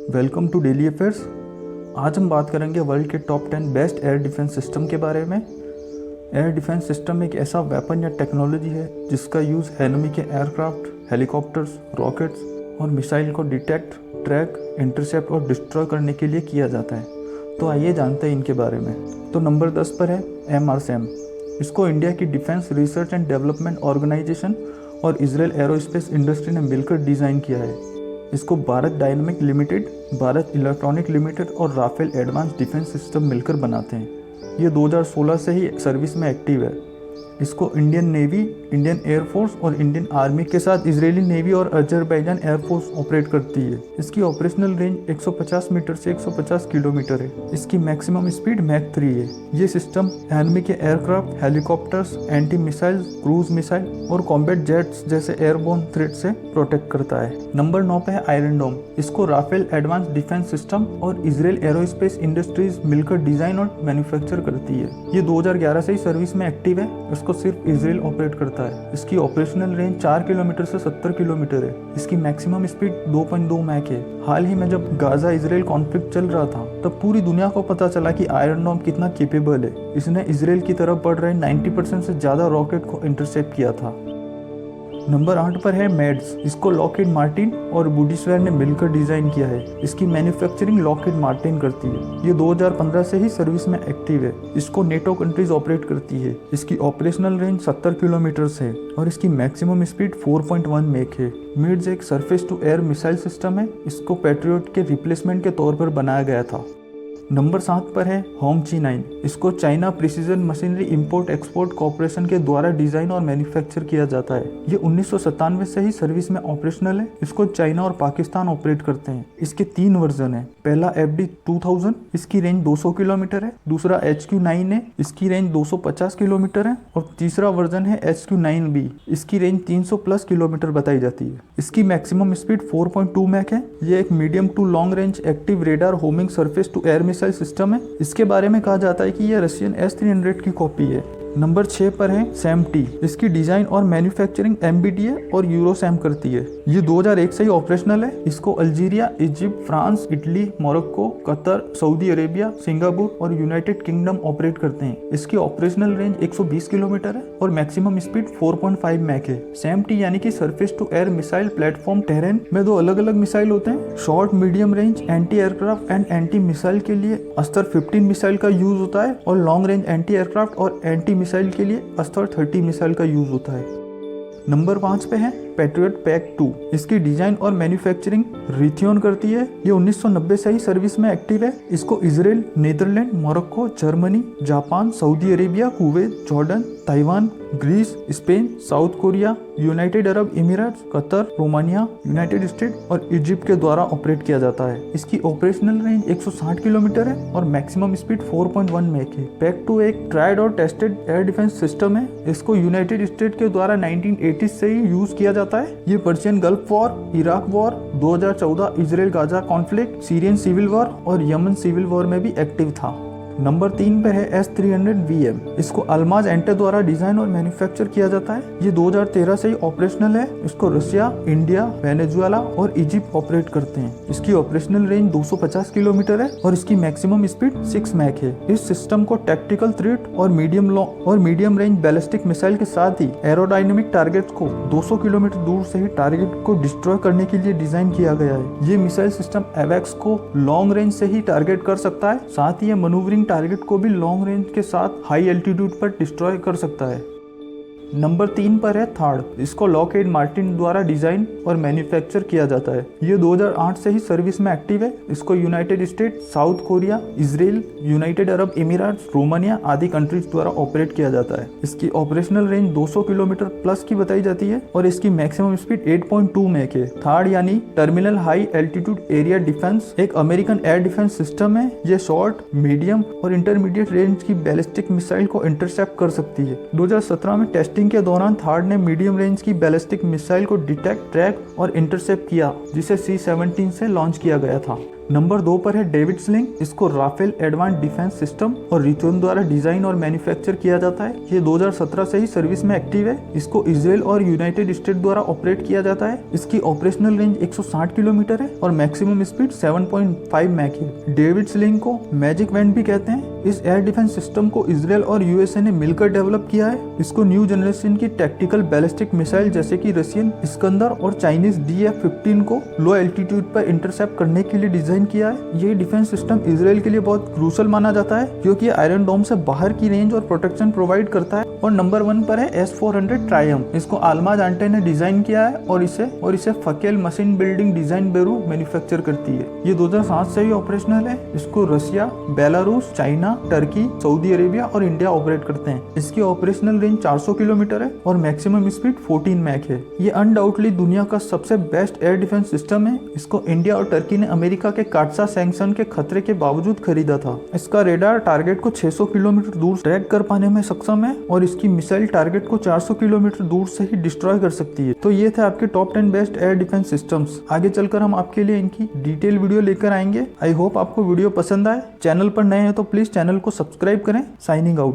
Welcome to daily affairs. आज हम बात करेंगे वर्ल्ड के top 10 best air defence system के बारे में। एयर डिफेंस सिस्टम एक ऐसा वेपन या टेक्नोलॉजी है जिसका यूज़ एनिमी के एयरक्राफ्ट, हेलीकॉप्टर्स, रॉकेट्स और मिसाइल को डिटेक्ट, ट्रैक, इंटरसेप्ट और डिस्ट्रॉय करने के लिए किया जाता है। तो आइए जानते हैं इनके बारे में। तो नंबर 10 पर है MRSAM। इसको इंडिया की defence research and development organisation और इजराइल एरोस्पेस इंडस्ट्री ने मिलकर डिज़ाइन किया है। इसको Bharat dynamic limited, Bharat electronic limited और राफेल एडवांस डिफेंस सिस्टम मिलकर बनाते हैं। ये 2016 से ही सर्विस में एक्टिव है। इसको इंडियन नेवी, इंडियन एयरफोर्स और इंडियन आर्मी के साथ इजरायली नेवी और अजरबैजान एयरफोर्स ऑपरेट करती है। इसकी ऑपरेशनल रेंज 150 मीटर से 150 किलोमीटर है। इसकी मैक्सिमम स्पीड मैक 3 है। ये सिस्टम एनिमी के aircraft, helicopters, anti missile, cruise missile और कॉम्बैट जेट्स जैसे एयरबोर्न थ्रेट से प्रोटेक्ट करता है। नंबर 9 पे है आयरन डोम। इसको राफेल एडवांस डिफेंस सिस्टम और इजराइल एरोस्पेस इंडस्ट्रीज मिलकर डिजाइन और मैन्युफैक्चर करती है। ये 2011 से ही सर्विस में एक्टिव है। इसको सिर्फ इजराइल ऑपरेट करता है। इसकी ऑपरेशनल रेंज 4 किलोमीटर से 70 किलोमीटर है। इसकी मैक्सिमम स्पीड 2.2 मैक है। हाल ही में जब गाजा इजराइल कॉन्फ्लिक्ट चल रहा था तब पूरी दुनिया को पता चला कि आयरन डोम कितना केपेबल है। इसने इजराइल की तरफ बढ़ रहे 90% से ज़्यादा रॉकेट को इंटरसेप्ट किया था। नंबर 8 पर है मैड्स। इसको लॉकहीड मार्टिन और बूडिसवेयर ने मिलकर डिजाइन किया है। इसकी मैन्युफैक्चरिंग लॉकहीड मार्टिन करती है। ये 2015 से ही सर्विस में एक्टिव है। इसको नेटो कंट्रीज ऑपरेट करती है। इसकी ऑपरेशनल रेंज 70 किलोमीटर है और इसकी मैक्सिमम स्पीड 4.1 मैक है। मैड्स एक surface to air missile system है। इसको पैट्रियट के रिप्लेसमेंट के तौर पर बनाया गया था। नंबर 7 पर है होमची-9। इसको China precision machinery import export corporation के द्वारा डिजाइन और मैन्युफैक्चर किया जाता है। ये 1997 से ही सर्विस में ऑपरेशनल है। इसको चाइना और पाकिस्तान ऑपरेट करते हैं। इसके 3 वर्जन है। पहला FD-2000, इसकी रेंज 200 किलोमीटर है। दूसरा HQ-9 है, इसकी रेंज 250 किलोमीटर है और तीसरा वर्जन है HQ-9B, इसकी रेंज 300 प्लस किलोमीटर बताई जाती है। इसकी मैक्सिमम स्पीड 4.2 मैक है। ये एक medium to long range active radar homing surface to air missile system है। इसके बारे में कहा जाता है कि यह रशियन S-300 की कॉपी है। नंबर 6 पर है SAM-T। इसकी डिजाइन और मैन्युफैक्चरिंग MBDA और यूरोसैम करती है। ये 2001 से ही ऑपरेशनल है। इसको Algeria, Egypt, France, Italy, Morocco, Qatar, Saudi Arabia, Singapore और यूनाइटेड किंगडम ऑपरेट करते हैं। इसकी ऑपरेशनल रेंज 120 किलोमीटर है और मैक्सिमम स्पीड 4.5 मैक है। SAM-T यानी कि surface to air missile platform terrain में 2 अलग अलग मिसाइल होते हैं। Short, medium range anti aircraft and anti missile के लिए अस्तर 15 मिसाइल का यूज होता है और लॉन्ग रेंज एंटी एयरक्राफ्ट और एंटी मिसाइल के लिए अस्तर 30 मिसाइल का यूज होता है। नंबर 5 पे है पैट्रियट PAC-2। इसकी डिजाइन और मैन्युफैक्चरिंग रिथियोन करती है। ये 1990 से ही सर्विस में एक्टिव है। इसको Israel, Netherlands, Morocco, Germany, Japan, Saudi Arabia, Kuwait, Jordan, Taiwan, Greece, Spain, South Korea, United Arab Emirates, Qatar, Romania, United State और इजिप्ट के द्वारा ऑपरेट किया जाता है। इसकी ऑपरेशनल रेंज 160 किलोमीटर है और मैक्सिमम स्पीड 4.1 मैक है। PAC-2 एक ट्राइड और टेस्टेड एयर डिफेंस सिस्टम है। इसको यूनाइटेड स्टेट के द्वारा 1980 से ही यूज किया जाता है। ये Persian Gulf war, Iraq war, 2014 Israel Gaza conflict, Syrian civil war और यमन सिविल वॉर में भी एक्टिव था। नंबर 3 पे है S-300VM। इसको अल्माज एंटे द्वारा डिजाइन और मैन्युफैक्चर किया जाता है। ये 2013 से ही ऑपरेशनल है। इसको रशिया, इंडिया, वेनेजुएला और इजिप्ट ऑपरेट करते हैं। इसकी ऑपरेशनल रेंज 250 किलोमीटर है और इसकी मैक्सिमम स्पीड 6 मैक है। इस सिस्टम को टैक्टिकल थ्रेट और मीडियम रेंज बैलिस्टिक मिसाइल के साथ ही एरोडायनेमिक टारगेट्स को 200 किलोमीटर दूर से ही टारगेट को डिस्ट्रॉय करने के लिए डिजाइन किया गया है। ये मिसाइल सिस्टम एवैक्स को लॉन्ग रेंज से ही टारगेट कर सकता है। साथ ही ये मैन्यूवरिंग टारगेट को भी लॉन्ग रेंज के साथ हाई एल्टीट्यूड पर डिस्ट्रॉय कर सकता है। नंबर 3 पर है थार्ड। इसको लॉकहीड मार्टिन द्वारा डिजाइन और मैन्युफैक्चर किया जाता है। ये 2008 से ही सर्विस में एक्टिव है। इसको United state, south Korea, Israel, United Arab emirates, Romania आदि कंट्रीज द्वारा ऑपरेट किया जाता है। इसकी ऑपरेशनल रेंज 200 किलोमीटर प्लस की बताई जाती है और इसकी मैक्सिमम स्पीड 8.2 मैक है। थार्ड यानी terminal high altitude area defence एक अमेरिकन एयर डिफेंस सिस्टम है। ये शॉर्ट, मीडियम और इंटरमीडिएट रेंज की बैलिस्टिक मिसाइल को इंटरसेप्ट कर सकती है। 2017 में टेस्टिंग टेस्टिंग के दौरान थार्ड ने मीडियम रेंज की बैलिस्टिक मिसाइल को डिटेक्ट, ट्रैक और इंटरसेप्ट किया, जिसे C-17 से लॉन्च किया गया था। नंबर 2 पर है डेविड स्लिंग। इसको राफेल एडवांस डिफेंस सिस्टम और रिथोन द्वारा डिजाइन और मैन्युफैक्चर किया जाता है। ये 2017 से ही सर्विस में एक्टिव है। इसको इजराइल और यूनाइटेड स्टेट द्वारा ऑपरेट किया जाता है। इसकी ऑपरेशनल रेंज 160 किलोमीटर है और मैक्सिमम स्पीड 7.5 मैक है। डेविड स्लिंग को मैजिक वेंट भी कहते हैं। इस एयर डिफेंस सिस्टम को इजराइल और यूएसए ने मिलकर डेवलप किया है। इसको न्यू जनरेशन की टैक्टिकल बैलिस्टिक मिसाइल जैसे कि रशियन इस्कंदर और चाइनीज DF-15 को लो एल्टीट्यूड पर इंटरसेप्ट करने के लिए डिजाइन किया है। ये डिफेंस सिस्टम इजराइल के लिए बहुत क्रूशल माना जाता है, क्योंकि ये आयरन डोम से बाहर की रेंज और प्रोटेक्शन प्रोवाइड करता है। और नंबर 1 पर है S-400 ट्रायम्फ। इसको अल्माज आंटे ने डिजाइन किया है और इसे Fakel machine building design bureau manufacture करती है। ये 2007 से ही ऑपरेशनल है। इसको Russia, Belarus, China, Turkey, Saudi Arabia और इंडिया ऑपरेट करते हैं। इसकी ऑपरेशनल रेंज 400 किलोमीटर है और मैक्सिमम स्पीड 14 मैक है। ये अनडाउटली दुनिया का सबसे बेस्ट एयर डिफेंस सिस्टम है। इसको इंडिया और टर्की ने अमेरिका के काटसा सैंक्शन के खतरे के बावजूद खरीदा था। इसका रेडार टारगेट को 600 किलोमीटर दूर ट्रैक कर पाने में सक्षम है और इसकी मिसाइल टारगेट को 400 किलोमीटर दूर से ही डिस्ट्रॉय कर सकती है। तो ये थे आपके top 10 best air defence systems. आगे चलकर हम आपके लिए इनकी डिटेल वीडियो लेकर आएंगे। आई होप आपको वीडियो पसंद आए। चैनल पर नए हैं तो प्लीज चैनल को सब्सक्राइब करें। Signing out.